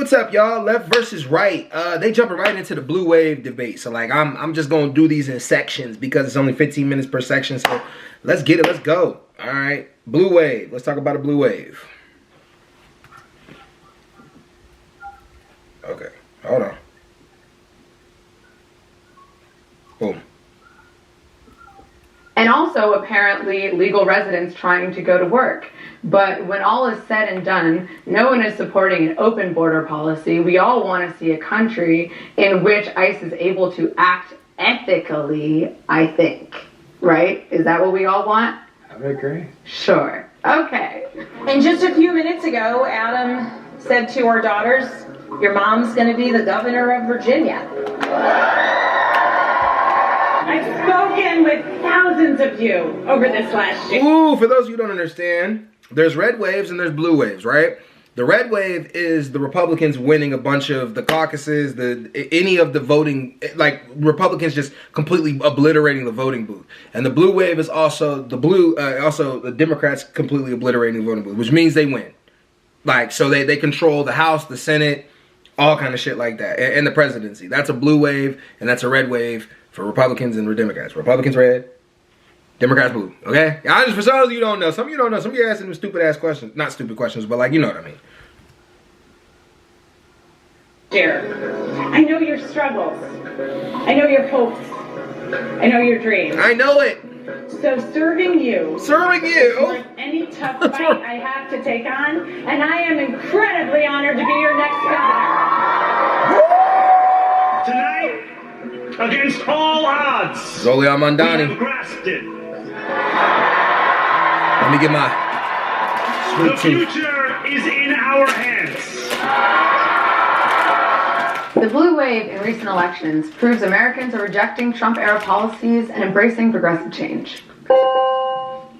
what's up, y'all? Left versus right. They jumping right into the blue wave debate. So like I'm just gonna do these in sections because it's only 15 minutes per section. So let's get it. Let's go. All right. Blue wave. Let's talk about a blue wave. Okay. Hold on. Boom. And also apparently legal residents trying to go to work. But when all is said and done, no one is supporting an open border policy. We all want to see a country in which ICE is able to act ethically, I think. Right? Is that what we all want? I would agree. Sure. Okay. And just a few minutes ago, Adam said to our daughters, your mom's going to be the governor of Virginia. I've spoken with thousands of you over this last year. Ooh, for those of you who don't understand, there's red waves and there's blue waves, right? The red wave is the Republicans winning a bunch of the caucuses, any of the voting, like Republicans just completely obliterating the voting booth. And the blue wave is also the Democrats completely obliterating the voting booth, which means they win. Like, so they control the House, the Senate, all kind of shit like that, and the presidency. That's a blue wave, and that's a red wave for Republicans and Democrats. Republicans red, Democrats blue. Okay? Just for some of you don't know. Some of you don't know. Some of you asking them stupid ass questions. Not stupid questions, but like, you know what I mean. I know your struggles. I know your hopes. I know your dreams. I know it. So serving you. Is like any tough fight I have to take on, and I am incredibly honored to be your next governor. Tonight, against all odds, Zoli we Amandani. have grasped it. Let me get my The sweet tooth. future is in our hands. The blue wave in recent elections proves Americans are rejecting Trump-era policies and embracing progressive change.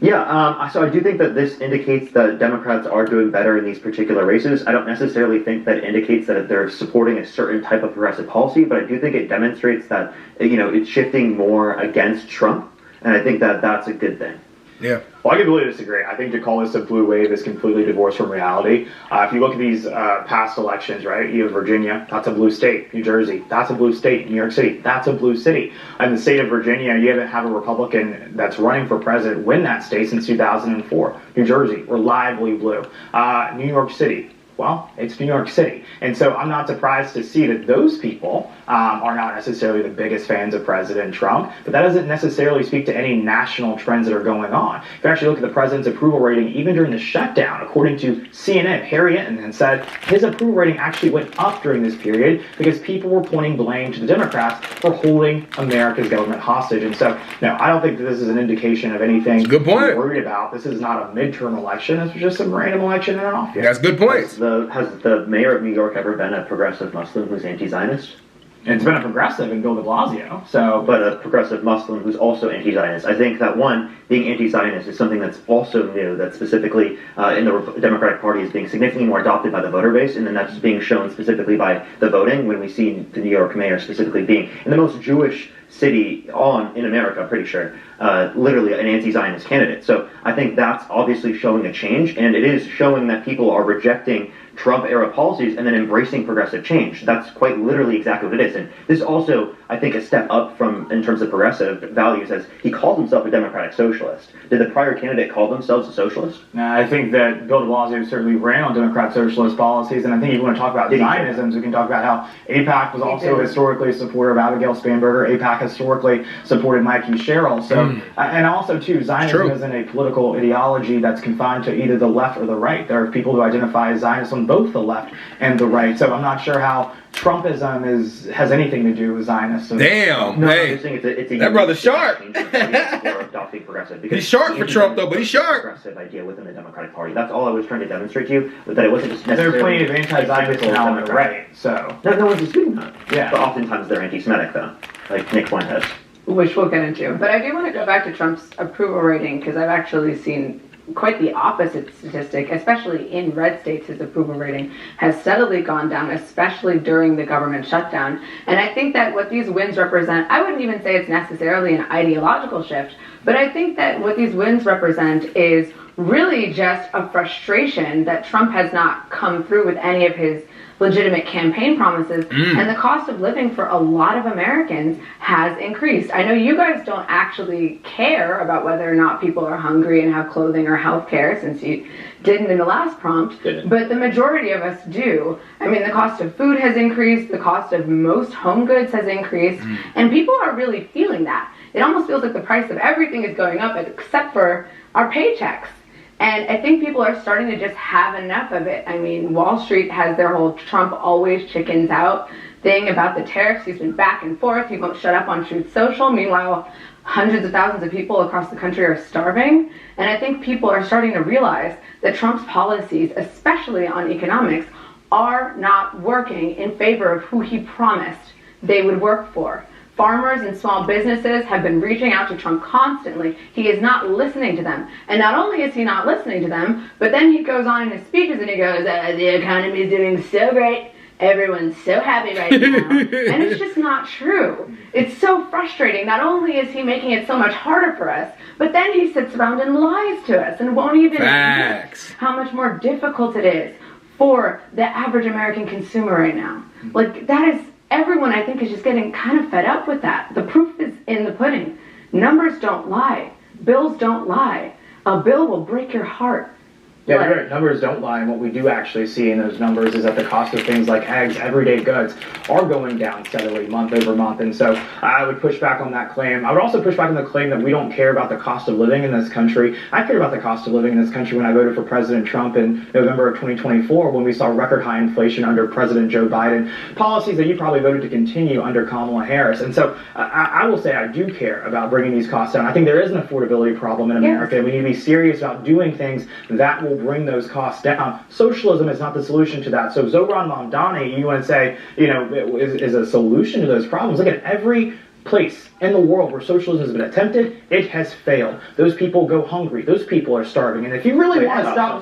Yeah, so I do think that this indicates that Democrats are doing better in these particular races. I don't necessarily think that it indicates that they're supporting a certain type of progressive policy, but I do think it demonstrates that, it's shifting more against Trump, and I think that that's a good thing. Yeah. Well, I completely disagree. I think to call this a blue wave is completely divorced from reality. If you look at these past elections, right, you have Virginia, that's a blue state. New Jersey, that's a blue state. New York City, that's a blue city. In the state of Virginia, you haven't had a Republican that's running for president win that state since 2004. New Jersey, reliably blue. New York City, well, it's New York City. And so I'm not surprised to see that those people are not necessarily the biggest fans of President Trump, but that doesn't necessarily speak to any national trends that are going on. If you actually look at the president's approval rating, even during the shutdown, according to CNN, Harry Enten said his approval rating actually went up during this period because people were pointing blame to the Democrats for holding America's government hostage. And so, no, I don't think that this is an indication of anything Good point. to be worried about. This is not a midterm election. This was just some random election in an off year. That's good points. Has the mayor of New York ever been a progressive Muslim who's anti-Zionist? It's been a progressive in Bill de Blasio, so... But a progressive Muslim who's also anti-Zionist. I think that, one, being anti-Zionist is something that's also new, that specifically in the Democratic Party is being significantly more adopted by the voter base, and then that's being shown specifically by the voting, when we see the New York mayor specifically being in the most Jewish city in America, I'm pretty sure, literally an anti-Zionist candidate. So I think that's obviously showing a change, and it is showing that people are rejecting Trump-era policies and then embracing progressive change. That's quite literally exactly what it is. And this is also, I think, a step up from, in terms of progressive values, as he called himself a democratic socialist. Did the prior candidate call themselves a socialist? I think that Bill de Blasio certainly ran on Democrat socialist policies, and I think if you want to talk about Zionisms, we can talk about how AIPAC was also historically supportive of Abigail Spanberger. AIPAC historically supported Mikey Sherrill. So, and also, too, Zionism isn't a political ideology that's confined to either the left or the right. There are people who identify as Zionists on both the left and the right. So I'm not sure how Trumpism has anything to do with Zionists. So Damn, no, hey, it's a that brother's sharp. He's sharp for Trump, though, but he's sharp. Progressive idea within the Democratic Party. That's all I was trying to demonstrate to you, that it wasn't just necessarily... There are plenty of anti-Zionists now on the right, so... No one's disputing that. Yeah. But oftentimes they're anti-Semitic, though, like Nick Fuentes. Which we'll get into. But I do want to go back to Trump's approval rating, because I've actually seen quite the opposite statistic, especially in red states. His approval rating has steadily gone down, especially during the government shutdown. And I think that what these wins represent, I wouldn't even say it's necessarily an ideological shift, but I think that what these wins represent is really just a frustration that Trump has not come through with any of his legitimate campaign promises, and the cost of living for a lot of Americans has increased. I know you guys don't actually care about whether or not people are hungry and have clothing or health care, since you didn't in the last prompt, but the majority of us do. I mean, the cost of food has increased, the cost of most home goods has increased, and people are really feeling that. It almost feels like the price of everything is going up except for our paychecks. And I think people are starting to just have enough of it. I mean, Wall Street has their whole Trump always chickens out thing about the tariffs. He's been back and forth. He won't shut up on Truth Social. Meanwhile, hundreds of thousands of people across the country are starving. And I think people are starting to realize that Trump's policies, especially on economics, are not working in favor of who he promised they would work for. Farmers and small businesses have been reaching out to Trump constantly. He is not listening to them. And not only is he not listening to them, but then he goes on in his speeches and he goes, the economy is doing so great. Everyone's so happy right now. And it's just not true. It's so frustrating. Not only is he making it so much harder for us, but then he sits around and lies to us and won't even admit how much more difficult it is for the average American consumer right now. Like, that is... Everyone, I think, is just getting kind of fed up with that. The proof is in the pudding. Numbers don't lie. Bills don't lie. A bill will break your heart. Yeah, you're right. Numbers don't lie, and what we do actually see in those numbers is that the cost of things like eggs, everyday goods, are going down steadily month over month. And so I would push back on that claim. I would also push back on the claim that we don't care about the cost of living in this country. I cared about the cost of living in this country when I voted for President Trump in November of 2024, when we saw record high inflation under President Joe Biden, policies that you probably voted to continue under Kamala Harris. And so I will say I do care about bringing these costs down. I think there is an affordability problem in America, and we need to be serious about doing things that will bring those costs down. Socialism is not the solution to that. So Zoran Mamdani, you want to say, is a solution to those problems. Look at every place in the world where socialism has been attempted, it has failed. Those people go hungry. Those people are starving. And if you really want to stop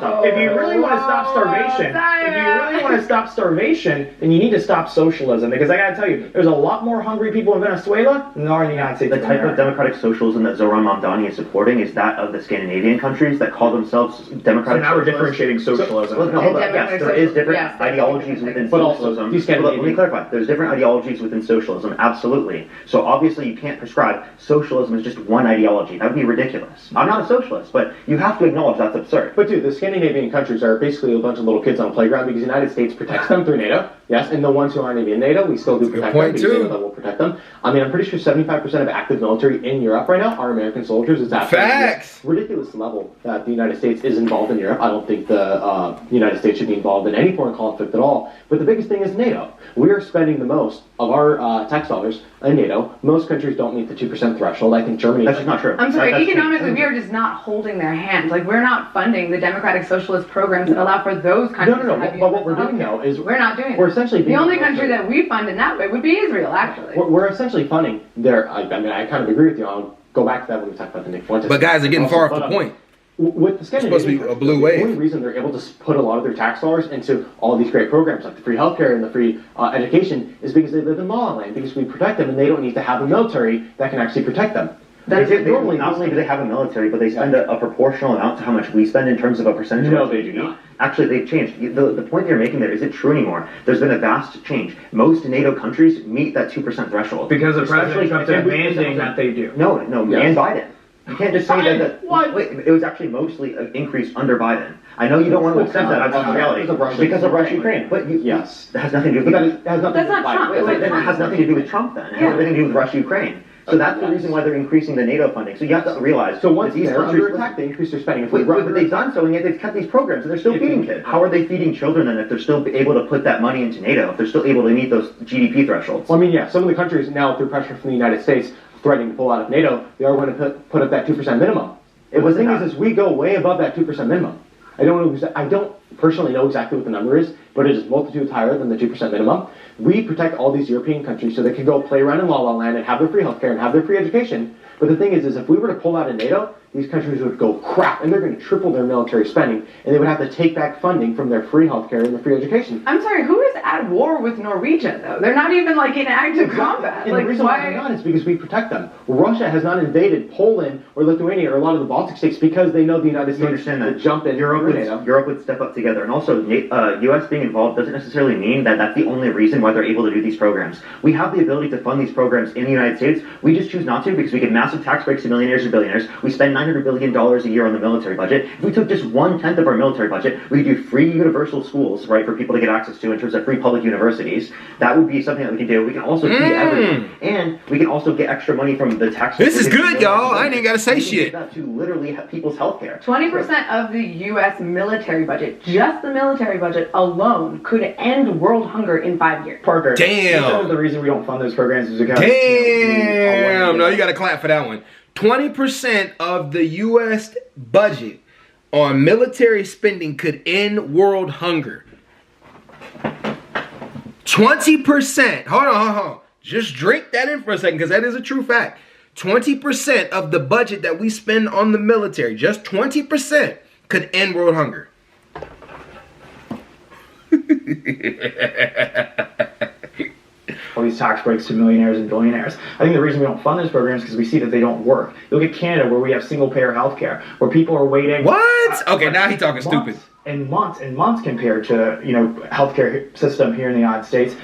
starvation, then you need to stop socialism. Because I got to tell you, there's a lot more hungry people in Venezuela than there are in the United States. The type of democratic socialism that Zoran Mamdani is supporting is that of the Scandinavian countries that call themselves democratic. So now we're differentiating socialism. Hold on. Yes, there is different ideologies within socialism. Let me clarify. There's different ideologies within socialism. Absolutely. So obviously you can't prescribe socialism as just one ideology. That would be ridiculous. I'm not a socialist, but you have to acknowledge that's absurd. But dude, the Scandinavian countries are basically a bunch of little kids on a playground because the United States protects them through NATO. Yes, and the ones who aren't even in NATO, we still do protect them because NATO will protect them. I mean, I'm pretty sure 75% of active military in Europe right now are American soldiers. It's absolutely ridiculous level that the United States is involved in Europe. I don't think the United States should be involved in any foreign conflict at all. But the biggest thing is NATO. We are spending the most of our tax dollars in NATO. Most countries don't meet the 2% threshold. I think Germany... That's just not true. I'm sorry, economically, we are just not holding their hand. Like, we're not funding the democratic socialist programs that allow for those countries to have but what we're doing now is... We're not doing We're essentially... The only country that we fund in that way would be Israel, actually. We're essentially funding their... I mean, I kind of agree with you. I'll go back to that when we talk about the Nick Fuentes. But guys are getting far off the point. With the Scandinavian, it's supposed to be a blue wave. The only reason they're able to put a lot of their tax dollars into all these great programs like the free healthcare and the free education is because they live in La La Land, because we protect them and they don't need to have a military that can actually protect them. Not only do they have a military, but they spend a proportional amount to how much we spend in terms of a percentage. No, they do not. Actually, they've changed. The point you're making there isn't true anymore. There's been a vast change. Most NATO countries meet that 2% threshold. Because of President Trump demanding that they do. No, and Biden. You can't just say that. Wait, it was actually mostly an increase under Biden. I know you don't want to accept that. That's the reality. Because of Russia-Ukraine. But yes, that has nothing to do with. That's not Trump. It has nothing to do with Trump then. It has everything to do with Russia-Ukraine. So that's the reason why they're increasing the NATO funding. So you have to realize. So once these countries are attacked, they increase their spending. But they've done so, and yet they've cut these programs, and they're still feeding kids. How are they feeding children then if they're still able to put that money into NATO? If they're still able to meet those GDP thresholds? Well, I mean, yeah. Some of the countries now, through pressure from the United States, threatening to pull out of NATO, they are going to put up that 2% minimum. But the thing is we go way above that 2% minimum. I don't personally know exactly what the number is, but it is multitudes higher than the 2% minimum. We protect all these European countries so they can go play around in La La Land and have their free healthcare and have their free education. But the thing is if we were to pull out of NATO, these countries would go crap, and they're going to triple their military spending, and they would have to take back funding from their free healthcare and their free education. I'm sorry, who is at war with Norwegian, though? They're not even, like, in active combat. And Like, the reason why they're not is because we protect them. Russia has not invaded Poland or Lithuania or a lot of the Baltic states because they know the United States will jump in. Europe would step up together. And also, U.S. being involved doesn't necessarily mean that that's the only reason why they're able to do these programs. We have the ability to fund these programs in the United States. We just choose not to because we give massive tax breaks to millionaires and billionaires. We spend $900 billion a year on the military budget. If we took just 1/10 of our military budget, we could do free universal schools, right, for people to get access to in terms of free public universities. That would be something that we can do. We can also feed everyone. And we can also get extra money from the tax. This is good, y'all. I ain't even got to say shit. That to literally people's health care. 20% of the U.S. military budget, just the military budget alone, could end world hunger in 5 years. Parker. Damn. Some of the reason we don't fund those programs is because Damn. No, you got to clap for that one. 20% of the U.S. budget on military spending could end world hunger. 20%. Hold on. Just drink that in for a second because that is a true fact. 20% of the budget that we spend on the military, just 20%, could end world hunger. all these tax breaks to millionaires and billionaires. I think the reason we don't fund those programs is because we see that they don't work. You look at Canada, where we have single-payer healthcare, where people are waiting. What? Okay, now he talking stupid. And months compared to healthcare system here in the United States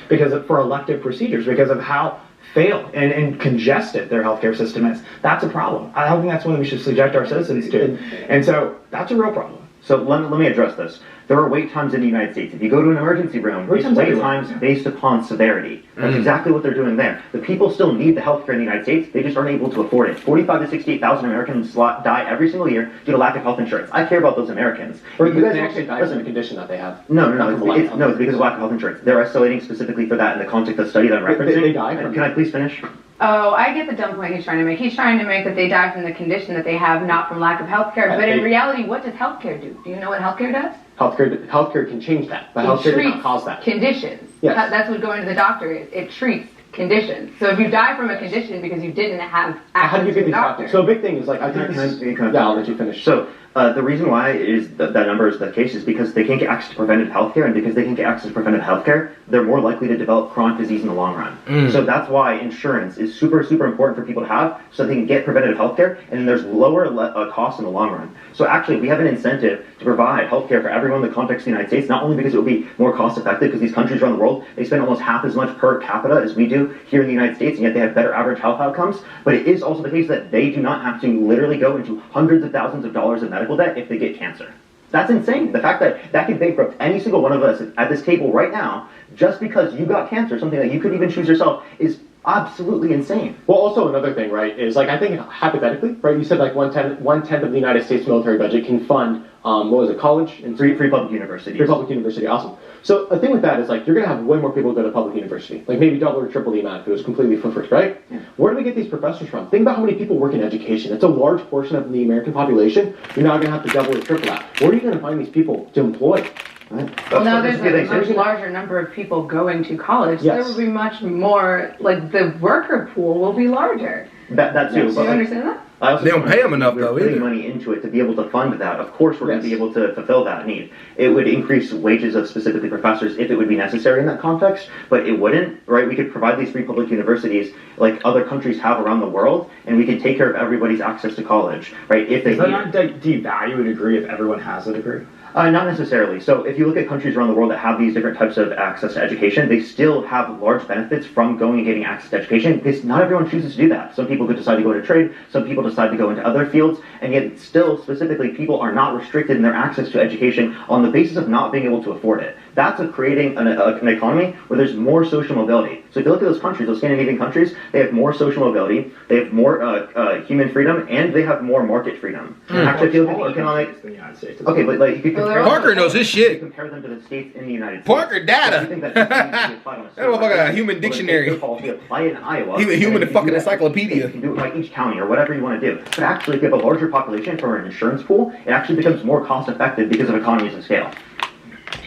for elective procedures because of how failed and congested their healthcare system is. That's a problem. I don't think that's one that we should subject our citizens to. And so that's a real problem. So let me address this. There are wait times in the United States. If you go to an emergency room, it's wait times based upon severity. That's exactly what they're doing there. The people still need the health care in the United States. They just aren't able to afford it. 45 to 68,000 Americans die every single year due to lack of health insurance. I care about those Americans. Or you guys actually die from the condition that they have. No. It's because of lack of health insurance. They're isolating specifically for that in the context of the study that I'm referencing. They die from Can I please finish? Oh, I get the dumb point he's trying to make. He's trying to make that they die from the condition that they have, not from lack of health care. But in reality, what does health care do? Do you know what health care does? Healthcare can change that, but healthcare does not cause that. Conditions. Yes. That's what going to the doctor is. It treats conditions. So if you die from a condition because you didn't have access how do you get to the these doctor? doctors? So a big thing is I think I'll let you finish. So the reason why is that number is the case is because they can't get access to preventive health care, and because they can't get access to preventive health care, they're more likely to develop chronic disease in the long run. So that's why insurance is super, super important for people to have so they can get preventative health care, and then there's lower costs in the long run. So actually, we have an incentive to provide health care for everyone in the context of the United States, not only because it will be more cost effective, because these countries around the world, they spend almost half as much per capita as we do here in the United States, and yet they have better average health outcomes, but it is also the case that they do not have to literally go into hundreds of thousands of dollars of medical debt if they get cancer. That's insane. The fact that can bankrupt any single one of us at this table right now, just because you got cancer, something that you could even choose yourself, is absolutely insane. Well, also another thing, right, is I think hypothetically, right, you said one-tenth of the United States military budget can fund, college? And Free public universities. Free public university, awesome. So the thing with that is you're going to have way more people go to public university, maybe double or triple the amount if it was completely for free, right? Yeah. Where do we get these professors from? Think about how many people work in education. It's a large portion of the American population. You're not going to have to double or triple that. Where are you going to find these people to employ? Right. Well, now there's a much larger number of people going to college. Yes. There will be much more, the worker pool will be larger. That too. Do you understand that? They don't pay them enough, though, We're putting either. money into it to be able to fund that. Of course, we're going to be able to fulfill that need. It would increase wages of specifically professors if it would be necessary in that context, but it wouldn't, right? We could provide these free public universities like other countries have around the world, and we can take care of everybody's access to college, right? If they Does that not devalue a degree if everyone has a degree? Not necessarily. So if you look at countries around the world that have these different types of access to education, they still have large benefits from going and getting access to education because not everyone chooses to do that. Some people could decide to go into trade, some people decide to go into other fields, and yet still, specifically, people are not restricted in their access to education on the basis of not being able to afford it. That's creating an economy where there's more social mobility. So if you look at those countries, those Scandinavian countries, they have more social mobility, they have more human freedom, and they have more market freedom. Actually, if you look at the economic... Okay, but you could compare... Parker knows his shit. Compare them to the states in the United States. Parker data. That motherfucker a human dictionary. Apply it in Iowa. Human fucking encyclopedia. You can do it by each county or whatever you want to do. But actually, if you have a larger population for an insurance pool, it actually becomes more cost effective because of economies of scale.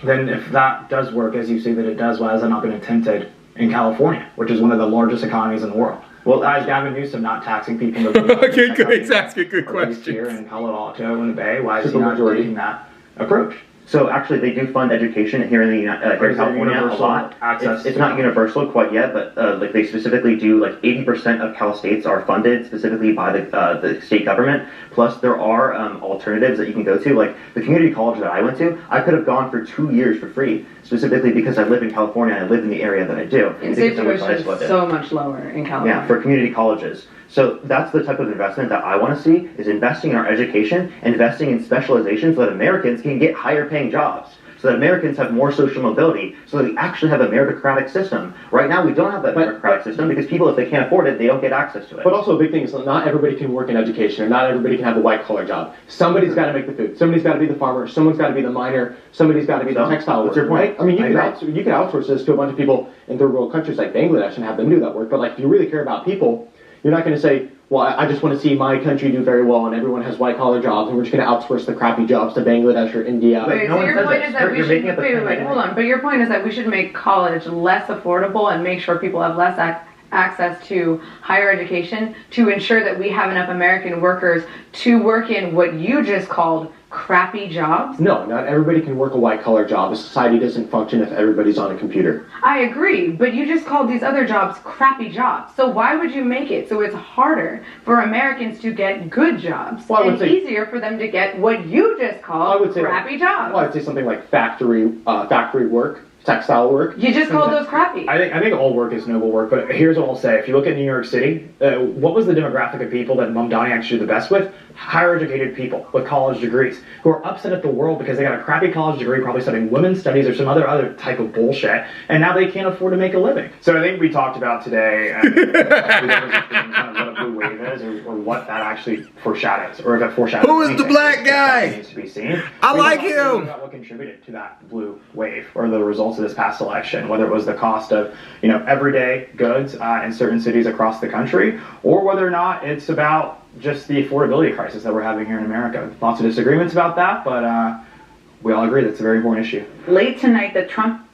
Then if that does work, as you say that it does, why has that not been attempted in California, which is one of the largest economies in the world? Well, is Gavin Newsom not taxing people? Okay, good. He's asking good questions. Here in Palo Alto in the Bay, why is he Super not majority. taking that approach? So actually, they do fund education here in the here in California a lot. It's not universal quite yet, but like they specifically do, like 80% of Cal states are funded specifically by the state government. Plus, there are alternatives that you can go to. Like the community college that I went to, I could have gone for 2 years for free, specifically because I live in California and I live in the area that I do. And state tuition is so much lower in California. Yeah, for community colleges. So that's the type of investment that I want to see, is investing in our education, investing in specialization so that Americans can get higher paying jobs, so that Americans have more social mobility, so that we actually have a meritocratic system. Right now, we don't have that meritocratic system because people, if they can't afford it, they don't get access to it. But also a big thing is that not everybody can work in education, and not everybody can have a white-collar job. Somebody's got to make the food. Somebody's got to be the farmer. Someone's got to be the miner. Somebody's got to be the textile What's worker, your point? right? I mean, you could outsource this to a bunch of people in third world countries like Bangladesh and have them do that work. But like, if you really care about people, you're not going to say, well, I just want to see my country do very well and everyone has white-collar jobs and we're just going to outsource the crappy jobs to Bangladesh or India. Wait, no so one your says point that. is that we You're should, making up a wait, thing. hold on. But your point is that we should make college less affordable and make sure people have less access to higher education to ensure that we have enough American workers to work in what you just called crappy jobs? No, not everybody can work a white-collar job. A society doesn't function if everybody's on a computer. I agree, but you just called these other jobs crappy jobs. So why would you make it so it's harder for Americans to get good jobs and easier for them to get what you just called crappy jobs? Well, I'd say something like factory work, textile work. You just called those crappy. I think all work is noble work, but here's what I'll say. If you look at New York City, what was the demographic of people that Mamdani actually did the best with? Higher educated people with college degrees who are upset at the world because they got a crappy college degree, probably studying women's studies or some other type of bullshit, and now they can't afford to make a living. So I think we talked about today kind of what a blue wave is, or what that actually foreshadows, or if it foreshadows. Who is the black guy? Needs to be seen. I like him. About what contributed to that blue wave, or the results of this past election, whether it was the cost of everyday goods in certain cities across the country, or whether or not it's about just the affordability crisis that we're having here in America. Lots of disagreements about that, but we all agree that's a very important issue. Late tonight, the Trump.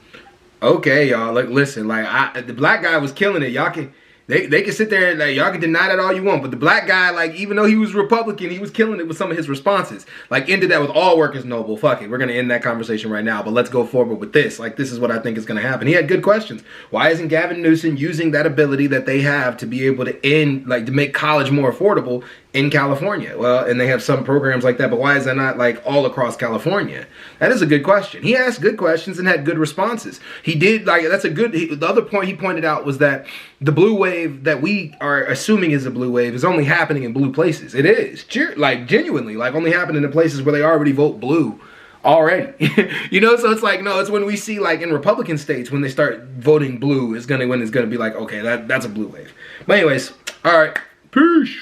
Okay, y'all. Like, listen. Like, the black guy was killing it. Y'all can. They can sit there and like, y'all can deny that all you want, but the black guy, like, even though he was Republican, he was killing it with some of his responses. Like, ended that with all work is noble. Fuck it, we're gonna end that conversation right now. But let's go forward with this. Like, this is what I think is gonna happen. He had good questions. Why isn't Gavin Newsom using that ability that they have to be able to to make college more affordable in California? Well, and they have some programs like that, but why is that not like all across California? That is a good question. He asked good questions and had good responses. He did, like, that's a good, the other point he pointed out was that the blue wave that we are assuming is a blue wave is only happening in blue places. It is, like, genuinely, like, only happening in places where they already vote blue already. So it's like, no, it's when we see, like, in Republican states, when they start voting blue, when it's gonna be like, okay, that's a blue wave. But anyways, all right, peace.